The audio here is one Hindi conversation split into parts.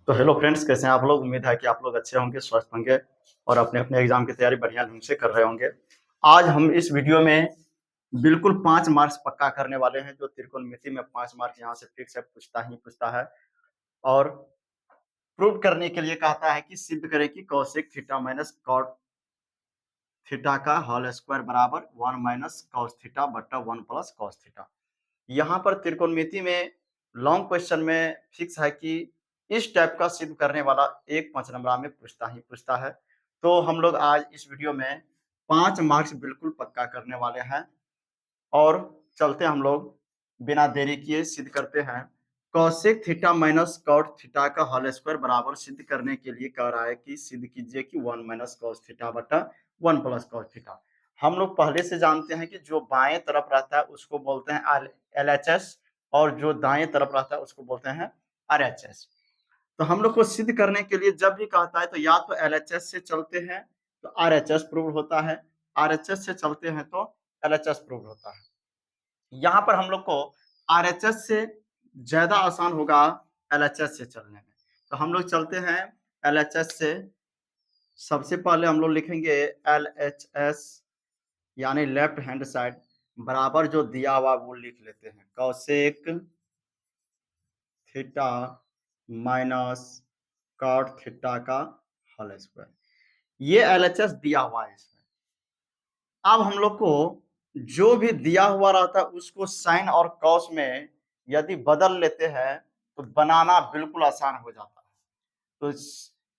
तो हेलो फ्रेंड्स, कैसे हैं आप लोग। उम्मीद है कि आप लोग अच्छे होंगे, स्वस्थ होंगे और अपने अपने एग्जाम की तैयारी बढ़िया ढंग से कर रहे होंगे। आज हम इस वीडियो में बिल्कुल 5 मार्क्स पक्का करने वाले हैं। जो त्रिकोणमिति में 5 मार्क्स यहाँ से फिक्स है, पूछता ही पूछता है। और प्रूव करने के लिए कहता है कि सिद्ध करें कि cosec theta minus cot theta का होल स्क्वायर बराबर 1 माइनस कॉस थीटा बट्टा 1 प्लस कॉस थीटा। यहाँ पर त्रिकोणमिति में लॉन्ग क्वेश्चन में फिक्स है कि इस टाइप का सिद्ध करने वाला एक 5 नंबर में पूछता ही पूछता है। तो हम लोग आज इस वीडियो में 5 मार्क्स बिल्कुल पक्का करने वाले हैं। और चलते हम लोग बिना देरी किए सिद्ध करते हैं। Cosec theta minus cot theta का होल स्क्वायर बराबर सिद्ध करने के लिए कह रहा है कि सिद्ध कीजिए कि 1 माइनस कॉस थीटा बटा 1 प्लस कॉस थीटा। हम लोग पहले से जानते हैं कि जो बाएं तरफ रहता है उसको बोलते हैं LHS और जो दाएं तरफ रहता है उसको बोलते हैं RHS। तो हम लोग को सिद्ध करने के लिए जब भी कहता है तो या तो LHS से चलते हैं तो RHS प्रूव होता है, RHS से चलते हैं तो LHS प्रूव होता है। यहाँ पर हम लोग को RHS से ज्यादा आसान होगा LHS से चलने में। तो हम लोग चलते हैं LHS से। सबसे पहले हम लोग लिखेंगे LHS यानी लेफ्ट हैंड साइड बराबर जो दिया हुआ वो लिख लेते हैं, cosec theta minus cot theta का होल स्क्वायर। ये LHS दिया हुआ है इसमें। अब हम लोग को जो भी दिया हुआ रहता है उसको साइन और कॉस में यदि बदल लेते हैं तो बनाना बिल्कुल आसान हो जाता है। तो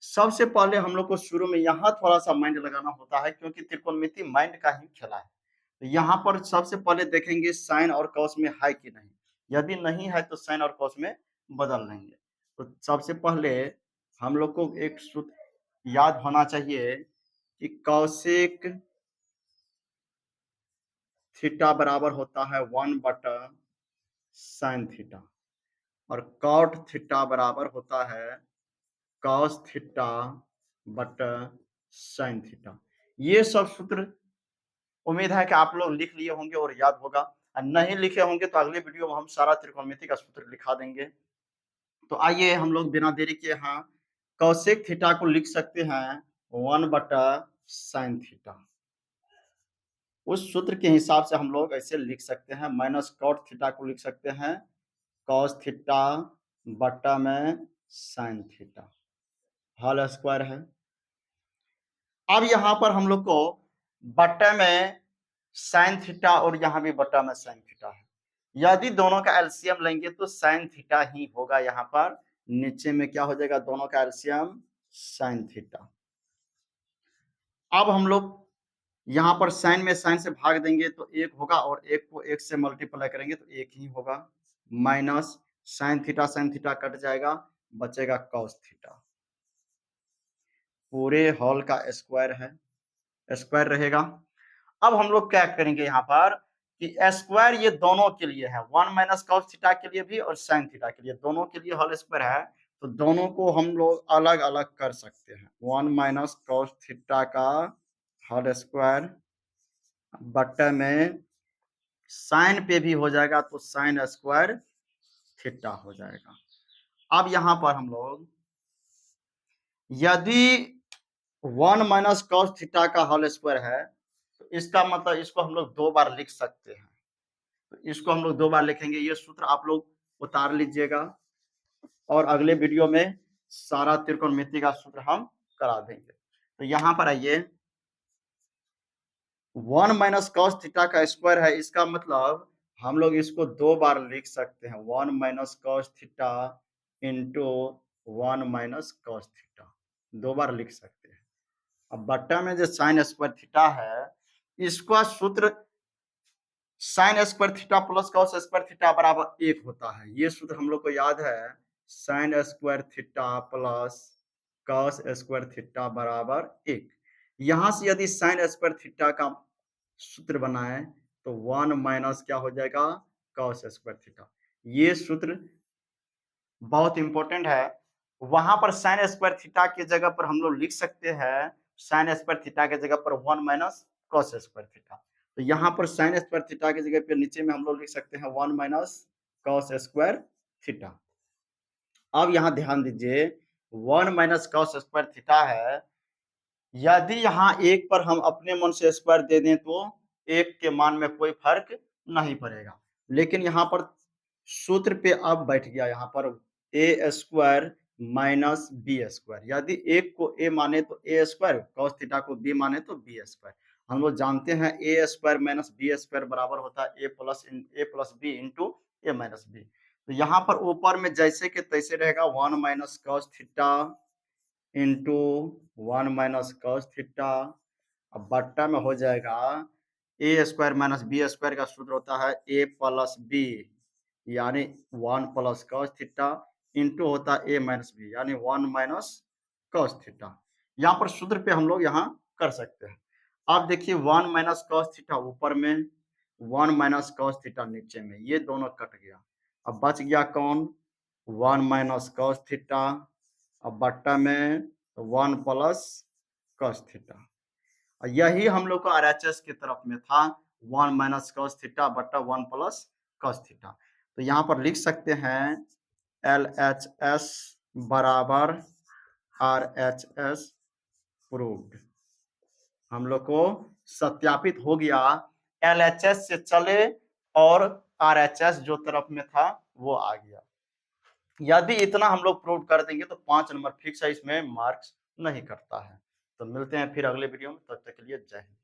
सबसे पहले हम लोग को शुरू में यहाँ थोड़ा सा माइंड लगाना होता है, क्योंकि त्रिकोणमिति माइंड का ही खेला है। तो यहाँ पर सबसे पहले देखेंगे साइन और कॉस में है कि नहीं। यदि नहीं है तो साइन और कॉस में बदल लेंगे। तो सबसे पहले हम लोग को एक सूत्र याद होना चाहिए कि कॉसेक थीटा बराबर होता है 1 बटा साइन थीटा और कॉट थीटा बराबर होता है कॉस थीटा बटा साइन थीटा। ये सब सूत्र उम्मीद है कि आप लोग लिख लिए होंगे और याद होगा। और नहीं लिखे होंगे तो अगले वीडियो में हम सारा त्रिकोणमिति का सूत्र लिखा देंगे। तो आइए हम लोग बिना देरी के यहाँ कॉसेक थीटा को लिख सकते हैं 1 बटा साइन थीटा। उस सूत्र के हिसाब से हम लोग ऐसे लिख सकते हैं। माइनस कॉट थीटा को लिख सकते हैं कॉस थीटा बटा में साइन थीटा, होल स्क्वायर है। अब यहाँ पर हम लोग को बटा में साइन थीटा और यहाँ भी बटा में साइन थीटा है। यदि दोनों का एलसीएम लेंगे तो साइन थीटा ही होगा। यहाँ पर नीचे में क्या हो जाएगा, दोनों का एलसीएम साइन थीटा। अब हम लोग यहाँ पर साइन में साइन से भाग देंगे तो एक होगा और एक को एक से मल्टीप्लाई करेंगे तो एक ही होगा। माइनस साइन थीटा कट जाएगा, बचेगा कॉस थीटा। पूरे होल का स्क्वायर है, स्क्वायर रहेगा। अब हम लोग क्या करेंगे यहाँ पर कि स्क्वायर ये दोनों के लिए है, 1 माइनस कॉस थीटा के लिए भी और साइन थीटा के लिए, दोनों के लिए होल स्क्वायर है। तो दोनों को हम लोग अलग अलग कर सकते हैं। 1 माइनस कॉस थीटा का होल स्क्वायर बट्टे में साइन पे भी हो जाएगा तो साइन स्क्वायर थीटा हो जाएगा। अब यहाँ पर हम लोग यदि 1 माइनस कॉस थीटा का होल स्क्वायर है तो इसका मतलब इसको हम लोग 2 बार लिख सकते हैं। तो इसको हम लोग 2 बार लिखेंगे। ये सूत्र आप लोग उतार लीजिएगा और अगले वीडियो में सारा त्रिकोणमिति का सूत्र हम करा देंगे। तो यहाँ पर आइए, 1 माइनस कॉस थीटा का स्क्वायर है, इसका मतलब हम लोग इसको 2 बार लिख सकते हैं। 1 minus cos theta into 1 minus cos theta, 2 बार लिख सकते हैं। अब बट्टा में जो साइन स्क्वायर थीटा है इसका सूत्र sine square theta plus cos square theta बराबर 1 होता है। ये सूत्र हम लोग को याद है, sine square theta plus cos square theta बराबर 1। यहां से यदि साइन स्क्वायर थीटा का सूत्र बनाए तो 1 माइनस क्या हो जाएगा, कॉस स्क्वायर थीटा। ये सूत्र बहुत इंपॉर्टेंट है। वहां पर साइन स्क्वायर थीटा की जगह पर हम लोग लिख सकते हैं साइन स्क्वायर थीटा की जगह पर 1 माइनस कॉस स्क्वायर थीटा। तो यहाँ पर साइन स्क्वायर थीटा की जगह पर नीचे में हम लोग लिख सकते हैं 1 माइनस कॉस स्क्वायर थीटा। अब यहाँ ध्यान दीजिए, 1 माइनस कॉस स्क्वायर थीटा है, यदि यहाँ एक पर हम अपने मन से स्क्वायर दे दें तो एक के मान में कोई फर्क नहीं पड़ेगा, लेकिन यहाँ पर सूत्र पे अब बैठ गया यहाँ पर ए स्क्वायर माइनस बी स्क्वायर। यदि एक को ए माने तो ए स्क्वायर, कॉस थीटा को बी माने तो बी स्क्वायर। हम लोग जानते हैं ए स्क्वायर माइनस बी स्क्वायर बराबर होता है ए प्लस बी इंटू ए माइनस बी। तो यहाँ पर ऊपर में जैसे के तैसे रहेगा 1 minus cos theta into 1 minus cos theta, अब बट्टा में हो जाएगा ए स्क्वायर माइनस बी स्क्वायर का सूत्र होता है ए प्लस बी यानी 1 प्लस कॉस थीटा इंटू होता है ए माइनस बी यानी 1 माइनस कॉस थीटा। यहाँ पर सूत्र पे हम लोग यहाँ कर सकते हैं। आप देखिए 1 माइनस कॉस थीटा ऊपर में, 1 माइनस कॉस थीटा नीचे में, ये दोनों कट गया। अब बच गया कौन? 1 माइनस कॉस थीटा, अब बट्टा में 1 प्लस कॉस थीटा। यही हम लोग को आरएचएस की तरफ में था 1 माइनस कॉस थीटा बट्टा 1 प्लस कॉस थीटा। तो यहाँ पर लिख सकते हैं LHS बराबर RHS प्रूव्ड। हम लोग को सत्यापित हो गया, LHS से चले और RHS जो तरफ में था वो आ गया। यदि इतना हम लोग प्रूव कर देंगे तो 5 नंबर फिक्स है, इसमें मार्क्स नहीं करता है। तो मिलते हैं फिर अगले वीडियो में, तब तक के लिए जय हिंद।